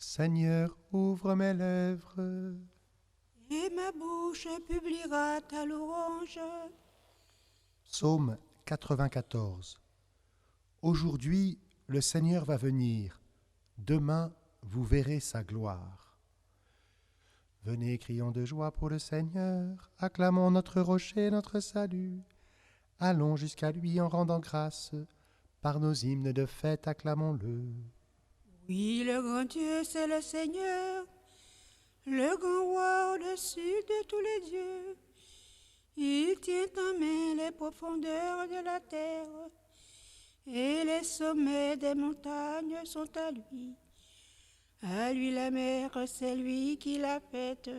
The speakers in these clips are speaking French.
Seigneur, ouvre mes lèvres. Et ma bouche publiera ta louange. Psaume 94. Aujourd'hui, le Seigneur va venir. Demain, vous verrez sa gloire. Venez, crions de joie pour le Seigneur. Acclamons notre rocher, notre salut. Allons jusqu'à lui en rendant grâce. Par nos hymnes de fête, acclamons-le. Oui, le grand Dieu, c'est le Seigneur, le grand roi au-dessus de tous les dieux. Il tient en main les profondeurs de la terre, et les sommets des montagnes sont à lui. À lui la mer, c'est lui qui l'a faite,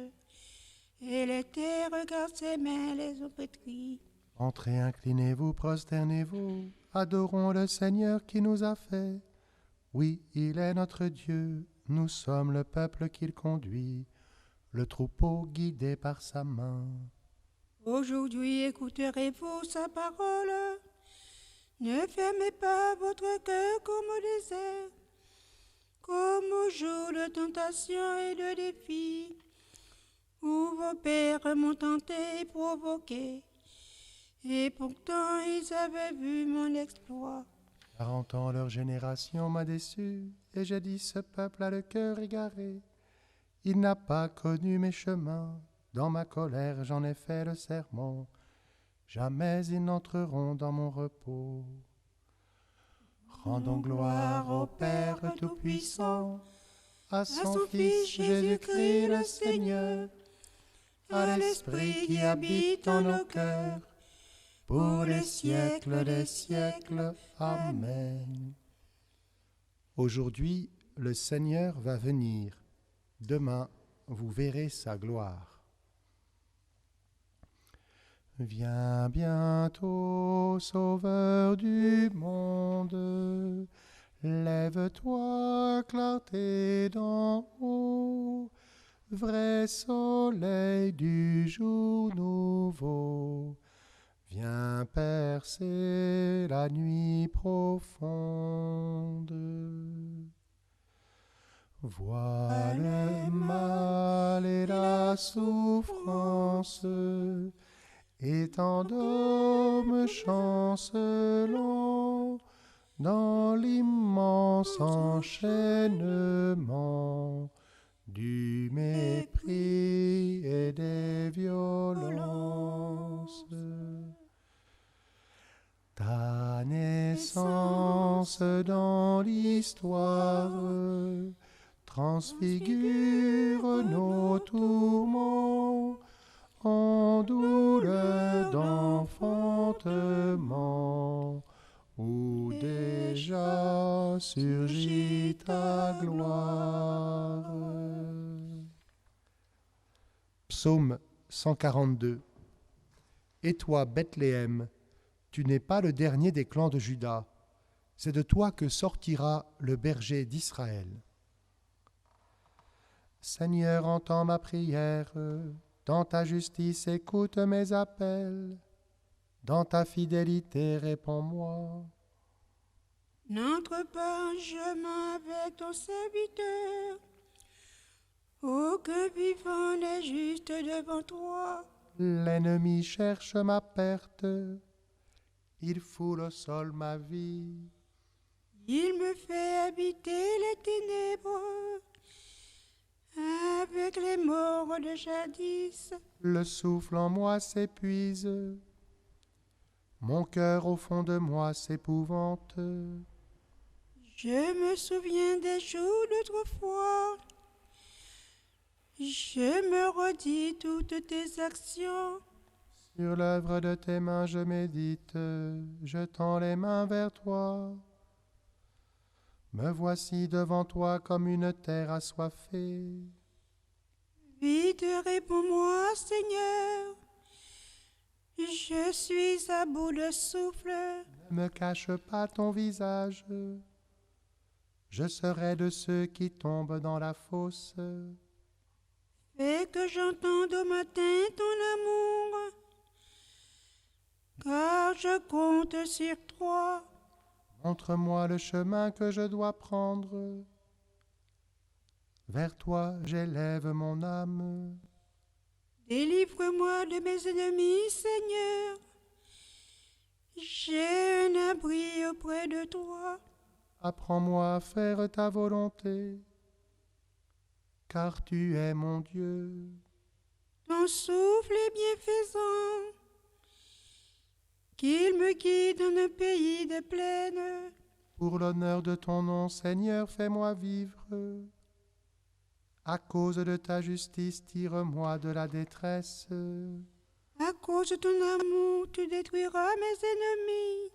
et les terres regarde ses mains les ont pétries. Entrez, inclinez-vous, prosternez-vous. Adorons le Seigneur qui nous a fait. Oui, il est notre Dieu, nous sommes le peuple qu'il conduit, le troupeau guidé par sa main. Aujourd'hui écouterez-vous sa parole. Ne fermez pas votre cœur comme au désert, comme au jour de tentation et de défi, où vos pères m'ont tenté et provoqué, et pourtant ils avaient vu mon exploit. 40 ans leur génération m'a déçu, et j'ai dit ce peuple a le cœur égaré. Il n'a pas connu mes chemins, dans ma colère j'en ai fait le serment. Jamais ils n'entreront dans mon repos. Rendons gloire au Père Tout-Puissant, à son Fils Jésus-Christ le Seigneur, à l'Esprit qui habite en nos cœurs, pour les siècles des siècles. Amen. Aujourd'hui, le Seigneur va venir. Demain, vous verrez sa gloire. Viens bientôt, Sauveur du monde. Lève-toi, clarté d'en haut, vrai soleil du jour nouveau. Viens percer la nuit profonde. Vois le mal et la souffrance, et t'endorme chancelant dans l'immense enchaînement du mépris et des violences. Ta naissance dans l'histoire transfigure nos tourments en douleur d'enfantement, où déjà surgit ta gloire. Psaume 142. Et toi, Bethléem, tu n'es pas le dernier des clans de Juda, c'est de toi que sortira le berger d'Israël. Seigneur, entends ma prière, dans ta justice écoute mes appels, dans ta fidélité réponds-moi. N'entre pas en chemin avec ton serviteur, aucun vivant n'est juste devant toi. L'ennemi cherche ma perte, il foule au sol ma vie. Il me fait habiter les ténèbres avec les morts de jadis. Le souffle en moi s'épuise, mon cœur au fond de moi s'épouvante. Je me souviens des jours d'autrefois. Je me redis toutes tes actions. Sur l'œuvre de tes mains je médite, je tends les mains vers toi. Me voici devant toi comme une terre assoiffée. Vite réponds-moi, Seigneur. Je suis à bout de souffle. Ne me cache pas ton visage. Je serai de ceux qui tombent dans la fosse. Fais que j'entende au matin ton amour, car je compte sur toi. Montre-moi le chemin que je dois prendre. Vers toi j'élève mon âme. Délivre-moi de mes ennemis, Seigneur. J'ai un abri auprès de toi. Apprends-moi à faire ta volonté, car tu es mon Dieu. Ton souffle est bienfaisant, qu'il me guide dans un pays de plaine. Pour l'honneur de ton nom, Seigneur, fais-moi vivre. À cause de ta justice, tire-moi de la détresse. À cause de ton amour, tu détruiras mes ennemis.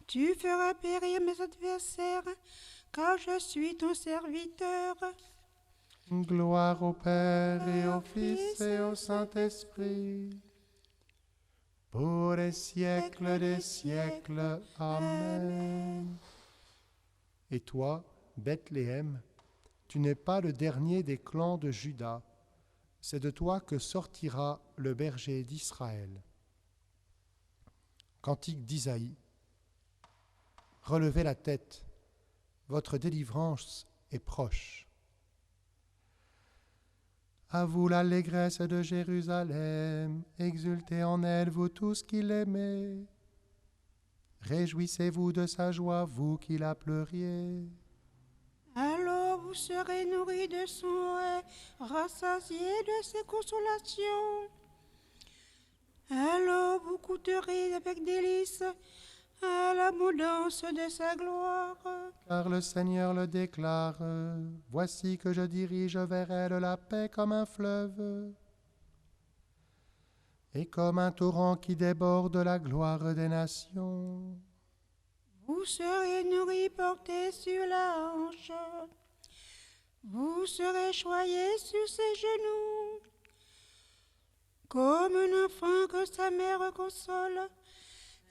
Tu feras périr mes adversaires, car je suis ton serviteur. Gloire au Père et au Fils et au Saint-Esprit, pour les siècles des siècles. Amen. Et toi, Bethléem, tu n'es pas le dernier des clans de Juda. C'est de toi que sortira le berger d'Israël. Cantique d'Isaïe. Relevez la tête, votre délivrance est proche. À vous l'allégresse de Jérusalem, exultez en elle, vous tous qui l'aimez. Réjouissez-vous de sa joie, vous qui la pleuriez. Alors vous serez nourris de son lait, rassasiés de ses consolations. Alors vous goûterez avec délice à l'abondance de sa gloire. Car le Seigneur le déclare, voici que je dirige vers elle la paix comme un fleuve, et comme un torrent qui déborde la gloire des nations. Vous serez nourris, portés sur la hanche. Vous serez choyés sur ses genoux. Comme un enfant que sa mère console,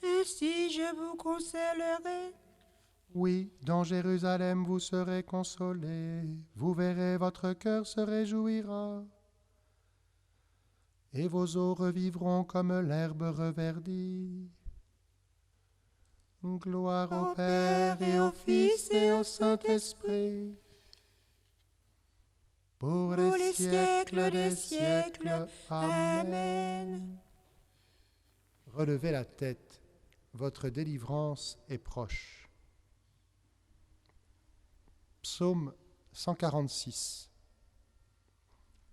ainsi je vous consolerai. Oui, dans Jérusalem vous serez consolés, vous verrez votre cœur se réjouira, et vos os revivront comme l'herbe reverdie. Gloire au Père et au Fils et au Saint-Esprit, pour les siècles des siècles. Amen. Relevez la tête, votre délivrance est proche. Psaume 146.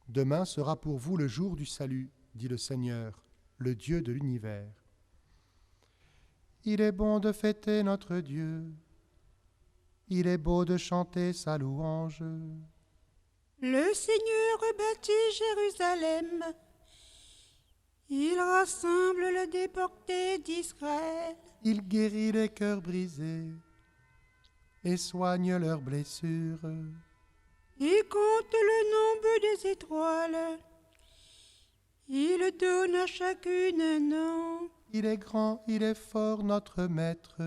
Demain sera pour vous le jour du salut, dit le Seigneur, le Dieu de l'univers. Il est bon de fêter notre Dieu, il est beau de chanter sa louange. Le Seigneur rebâtit Jérusalem. Il rassemble le déporté d'Israël. Il guérit les cœurs brisés et soigne leurs blessures. Il compte le nombre des étoiles. Il donne à chacune un nom. Il est grand, il est fort, notre Maître.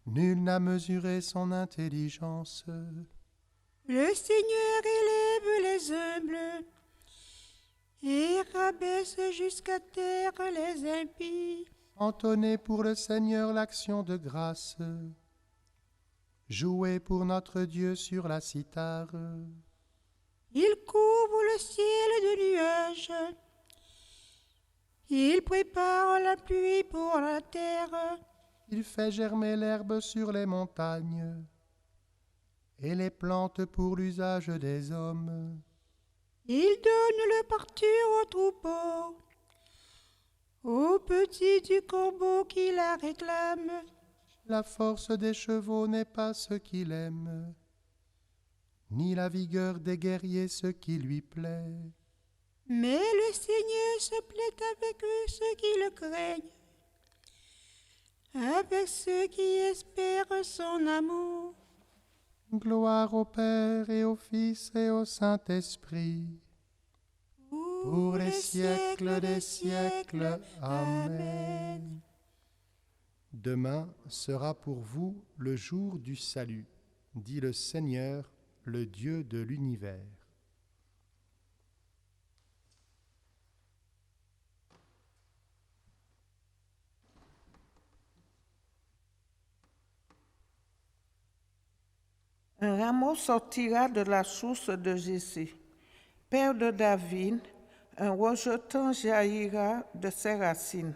Nul n'a mesuré son intelligence. Le Seigneur élève les humbles et rabaisse jusqu'à terre les impies. Entonnez pour le Seigneur l'action de grâce. Jouez pour notre Dieu sur la cithare. Il couvre le ciel de nuages. Il prépare la pluie pour la terre. Il fait germer l'herbe sur les montagnes et les plantes pour l'usage des hommes. Il donne le parture aux troupeaux, aux petits du corbeau qui la réclament. La force des chevaux n'est pas ce qu'il aime, ni la vigueur des guerriers ce qui lui plaît. Mais le Seigneur se plaît avec ceux qui le craignent, avec ceux qui espèrent son amour. Gloire au Père et au Fils et au Saint-Esprit, pour les siècles des siècles. Amen. Demain sera pour vous le jour du salut, dit le Seigneur, le Dieu de l'univers. Un rameau sortira de la source de Jessé. Père de David, un rejeton jaillira de ses racines.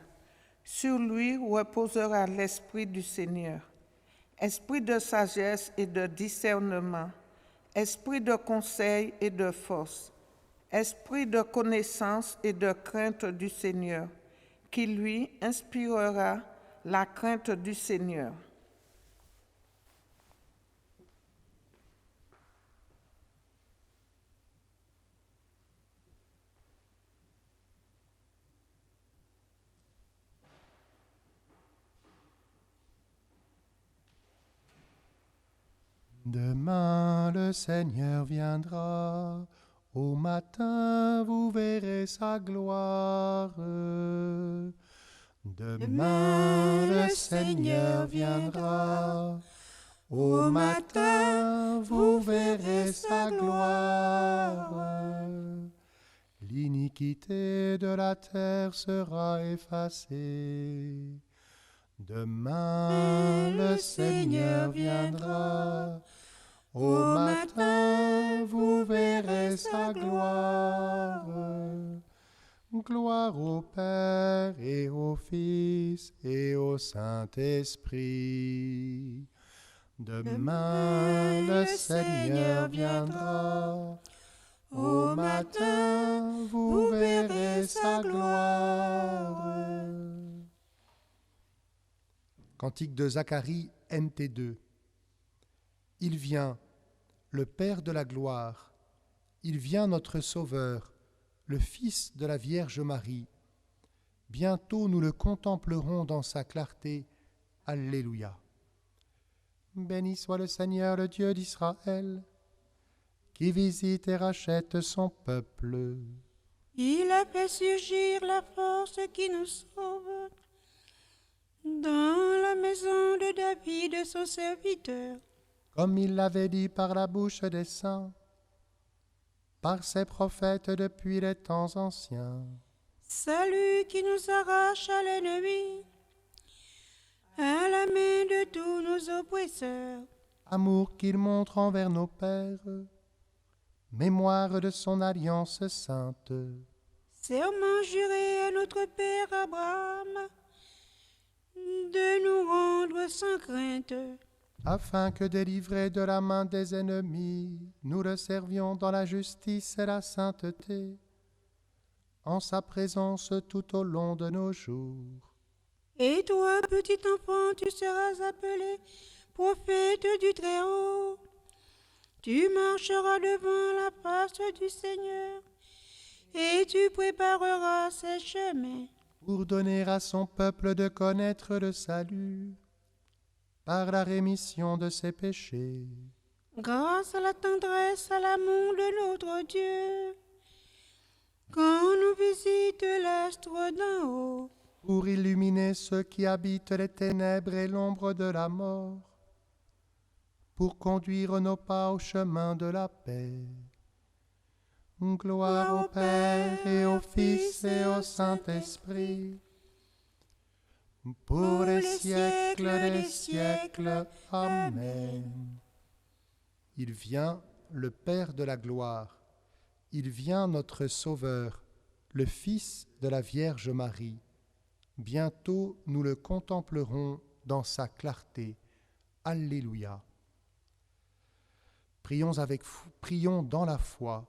Sur lui reposera l'esprit du Seigneur. Esprit de sagesse et de discernement, esprit de conseil et de force, esprit de connaissance et de crainte du Seigneur, qui lui inspirera la crainte du Seigneur. Demain le Seigneur viendra, au matin vous verrez sa gloire. Demain le Seigneur viendra, au matin vous verrez sa gloire. L'iniquité de la terre sera effacée. Demain le Seigneur viendra, au matin vous verrez sa gloire. Gloire au Père et au Fils et au Saint-Esprit. Demain le Seigneur viendra, au matin vous verrez sa gloire. Cantique de Zacharie, NT2. Il vient, le Père de la gloire, il vient notre Sauveur, le Fils de la Vierge Marie. Bientôt nous le contemplerons dans sa clarté. Alléluia. Béni soit le Seigneur, le Dieu d'Israël, qui visite et rachète son peuple. Il a fait surgir la force qui nous sauve dans la maison de David, son serviteur. Comme il l'avait dit par la bouche des saints, par ses prophètes depuis les temps anciens. Salut qui nous arrache à l'ennemi, à la main de tous nos oppresseurs. Amour qu'il montre envers nos pères, mémoire de son alliance sainte. Serment juré à notre père Abraham, de nous rendre sans crainte, afin que, délivrés de la main des ennemis, nous le servions dans la justice et la sainteté, en sa présence tout au long de nos jours. Et toi, petit enfant, tu seras appelé prophète du Très-Haut. Tu marcheras devant la face du Seigneur, et tu prépareras ses chemins, pour donner à son peuple de connaître le salut, par la rémission de ses péchés. grâce à la tendresse, à l'amour de notre Dieu, quand nous visite l'astre d'en haut, pour illuminer ceux qui habitent les ténèbres et l'ombre de la mort, pour conduire nos pas au chemin de la paix. Gloire au Père et au Fils et au Saint-Esprit, pour les siècles des siècles. Amen. Il vient, le Père de la gloire, il vient notre Sauveur, le Fils de la Vierge Marie. Bientôt nous le contemplerons dans sa clarté. Alléluia. Prions dans la foi,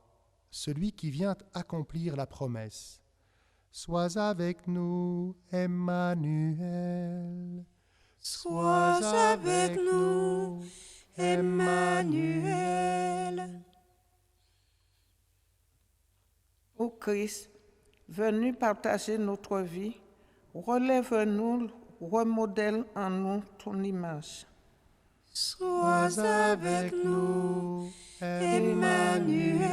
celui qui vient accomplir la promesse. Sois avec nous, Emmanuel. sois avec nous, Emmanuel. Ô Christ, venu partager notre vie, relève-nous, remodèle en nous ton image. Sois avec nous, Emmanuel.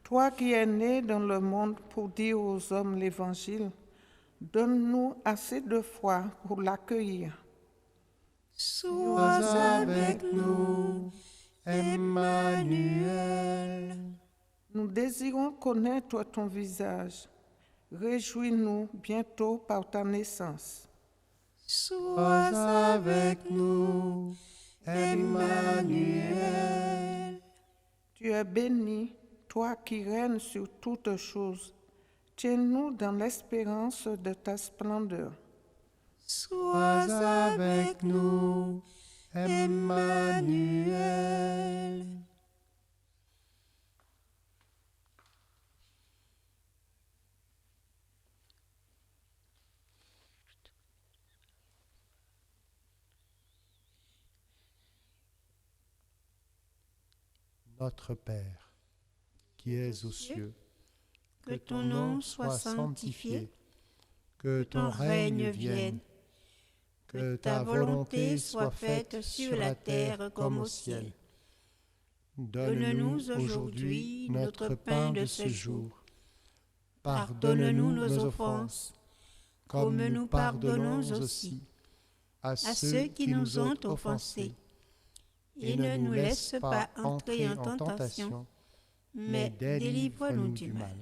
Toi qui es né dans le monde pour dire aux hommes l'Évangile, donne-nous assez de foi pour l'accueillir. Sois avec nous, Emmanuel. Nous désirons connaître ton visage. Réjouis-nous bientôt par ta naissance. Sois avec nous, Emmanuel. Tu es béni, toi qui règnes sur toutes choses. Tiens-nous dans l'espérance de ta splendeur. Sois avec nous, Emmanuel. Notre Père, qui es aux cieux, Que ton nom soit sanctifié, que ton règne vienne, que ta volonté soit faite sur la terre comme au ciel. Donne-nous aujourd'hui notre pain de ce jour. Pardonne-nous nos offenses, comme nous pardonnons aussi à ceux qui nous ont offensés. Et ne nous laisse pas entrer en tentation, mais délivre-nous du mal.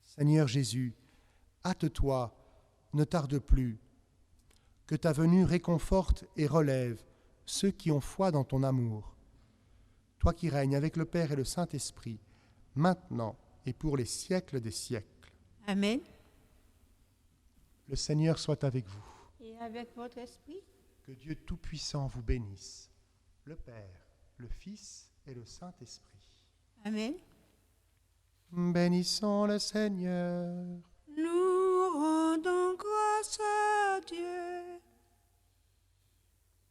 Seigneur Jésus, hâte-toi, ne tarde plus, que ta venue réconforte et relève ceux qui ont foi dans ton amour. Toi qui règnes avec le Père et le Saint-Esprit, maintenant et pour les siècles des siècles. Amen. Le Seigneur soit avec vous. Et avec votre esprit, Que Dieu Tout-Puissant vous bénisse, le Père, le Fils et le Saint-Esprit. Amen. Bénissons le Seigneur. Nous rendons grâce à Dieu.